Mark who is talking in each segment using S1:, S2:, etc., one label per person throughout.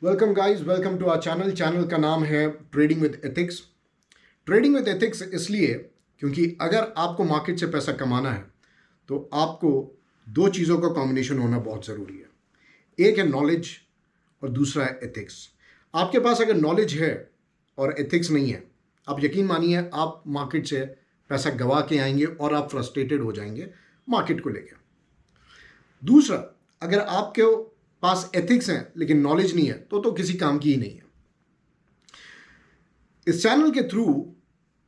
S1: Welcome guys, welcome to our channel का नाम है trading with ethics. Trading with ethics इसलिए क्योंकि अगर आपको मार्केट से पैसा कमाना है तो आपको दो चीज़ों का कॉम्बिनेशन होना बहुत ज़रूरी है। एक है नॉलेज और दूसरा है एथिक्स। आपके पास अगर नॉलेज है और एथिक्स नहीं है, आप यकीन मानिए आप मार्केट से पैसा गंवा के आएंगे और आप फ्रस्ट्रेटेड हो जाएंगे मार्केट को लेकर। दूसरा, अगर आपके पास एथिक्स हैं लेकिन नॉलेज नहीं है तो किसी काम की ही नहीं है। इस चैनल के थ्रू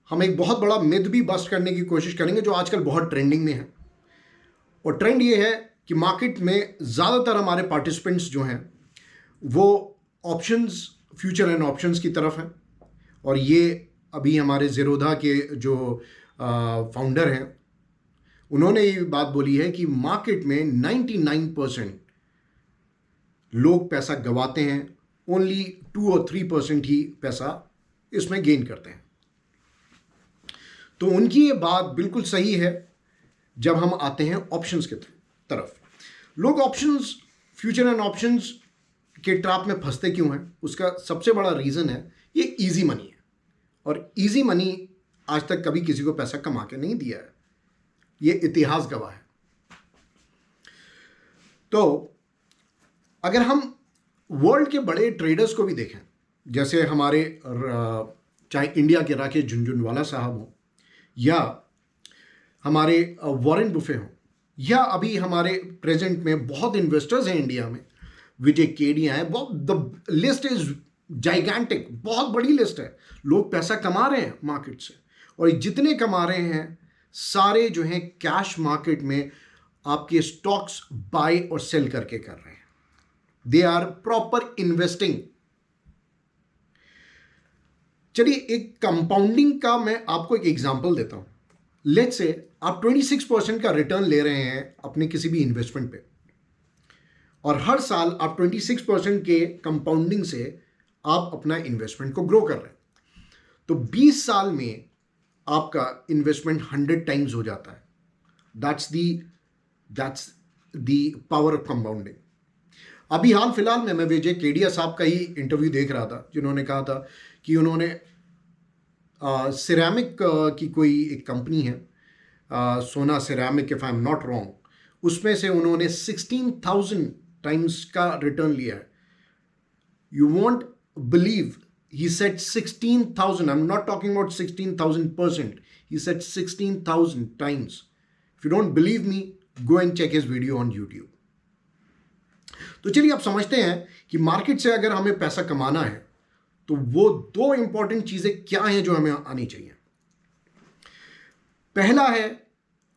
S1: हम एक बहुत बड़ा मिथ भी बस्ट करने की कोशिश करेंगे जो आजकल बहुत ट्रेंडिंग में है। और ट्रेंड ये है कि मार्केट में ज़्यादातर हमारे पार्टिसिपेंट्स जो हैं वो ऑप्शंस, फ्यूचर एंड ऑप्शंस की तरफ हैं। और ये अभी हमारे ज़ीरोधा के जो फाउंडर हैं उन्होंने ये बात बोली है कि मार्केट में 99% लोग पैसा गंवाते हैं, ओनली 2 और 3% ही पैसा इसमें गेन करते हैं। तो उनकी ये बात बिल्कुल सही है। जब हम आते हैं ऑप्शंस के तरफ, लोग ऑप्शंस, फ्यूचर एंड ऑप्शंस के ट्रैप में फंसते क्यों हैं? उसका सबसे बड़ा रीज़न है ये इजी मनी है। और इजी मनी आज तक कभी किसी को पैसा कमा के नहीं दिया है, ये इतिहास गवाह है। तो अगर हम वर्ल्ड के बड़े ट्रेडर्स को भी देखें, जैसे हमारे चाहे इंडिया के राकेश झुनझुनवाला साहब हों या हमारे वॉरेन बुफे हों या अभी हमारे प्रेजेंट में बहुत इन्वेस्टर्स हैं इंडिया में, विजय केडिया है, बहुत, द लिस्ट इज जाइगैंटिक, बहुत बड़ी लिस्ट है। लोग पैसा कमा रहे हैं मार्केट से और जितने कमा रहे हैं सारे जो हैं कैश मार्केट में आपके स्टॉक्स बाय और सेल करके कर रहे हैं। They are proper investing. चलिए एक कंपाउंडिंग का मैं आपको एक एग्जांपल देता हूं। लेट्स से आप 26% का रिटर्न ले रहे हैं अपने किसी भी इन्वेस्टमेंट पे और हर साल आप 26% के कंपाउंडिंग से आप अपना इन्वेस्टमेंट को ग्रो कर रहे हैं, तो 20 साल में आपका इन्वेस्टमेंट 100 टाइम्स हो जाता है। That's the power of compounding. अभी हाल फिलहाल में मैं विजय केडिया साहब का ही इंटरव्यू देख रहा था जिन्होंने कहा था कि उन्होंने सिरेमिक की कोई एक कंपनी है, Sona ceramic, if I am not wrong, उसमें से उन्होंने 16,000 टाइम्स का रिटर्न लिया है। You won't believe, he said 16,000, I am not talking about 16,000%, he said 16,000 times. If you don't believe me, go and check his video on YouTube. तो चलिए आप समझते हैं कि मार्केट से अगर हमें पैसा कमाना है तो वो दो इंपॉर्टेंट चीजें क्या हैं जो हमें आनी चाहिए। पहला है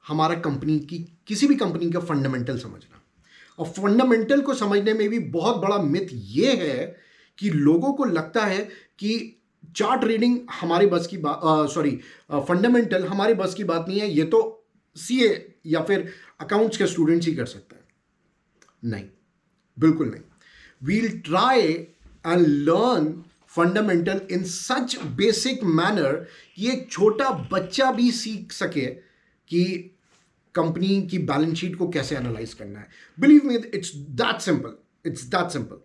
S1: हमारा कंपनी की, किसी भी कंपनी का फंडामेंटल समझना। और फंडामेंटल को समझने में भी बहुत बड़ा मिथ ये है कि लोगों को लगता है कि चार्ट रीडिंग हमारी बस की बात, फंडामेंटल हमारी बस की बात नहीं है, ये तो सीए या फिर अकाउंट्स के स्टूडेंट्स ही कर सकते हैं। नहीं, बिल्कुल नहीं। We'll try and learn fundamental in such basic manner कि एक छोटा बच्चा भी सीख सके कि कंपनी की बैलेंस शीट को कैसे एनालाइज करना है। Believe me, it's that simple, it's that simple.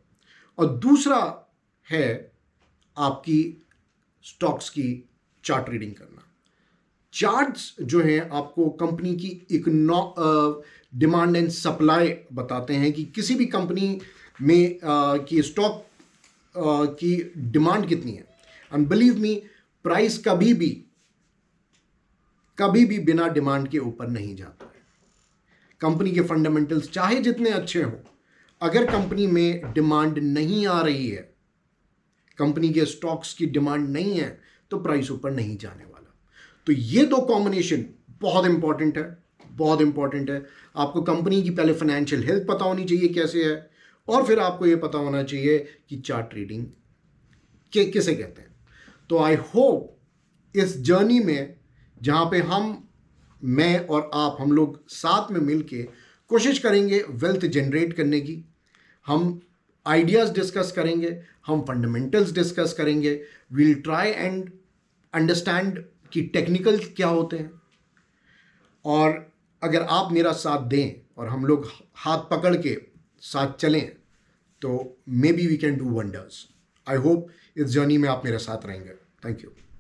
S1: और दूसरा है आपकी स्टॉक्स की चार्ट रीडिंग करना। चार्ट्स जो हैं आपको कंपनी की डिमांड एंड सप्लाई बताते हैं कि किसी भी कंपनी में की स्टॉक की डिमांड कितनी है। एंड बिलीव मी, प्राइस कभी भी बिना डिमांड के ऊपर नहीं जाता है। कंपनी के फंडामेंटल्स चाहे जितने अच्छे हों, अगर कंपनी में डिमांड नहीं आ रही है, कंपनी के स्टॉक्स की डिमांड नहीं है, तो प्राइस ऊपर नहीं जाने वाला। तो ये दो कॉम्बिनेशन बहुत इंपॉर्टेंट है, बहुत इंपॉर्टेंट है। आपको कंपनी की पहले फाइनेंशियल हेल्थ पता होनी चाहिए कैसे है, और फिर आपको ये पता होना चाहिए कि चार्ट रीडिंग किसे कहते हैं। तो आई होप इस जर्नी में जहां पे मैं और आप, हम लोग साथ में मिलके कोशिश करेंगे वेल्थ जनरेट करने की। हम आइडियाज़ डिस्कस करेंगे, हम फंडामेंटल्स डिस्कस करेंगे, वील ट्राई एंड अंडरस्टैंड कि टेक्निकल क्या होते हैं। और अगर आप मेरा साथ दें और हम लोग हाथ पकड़ के साथ चलें तो maybe we can do wonders. I hope इस जर्नी में आप मेरे साथ रहेंगे। Thank you.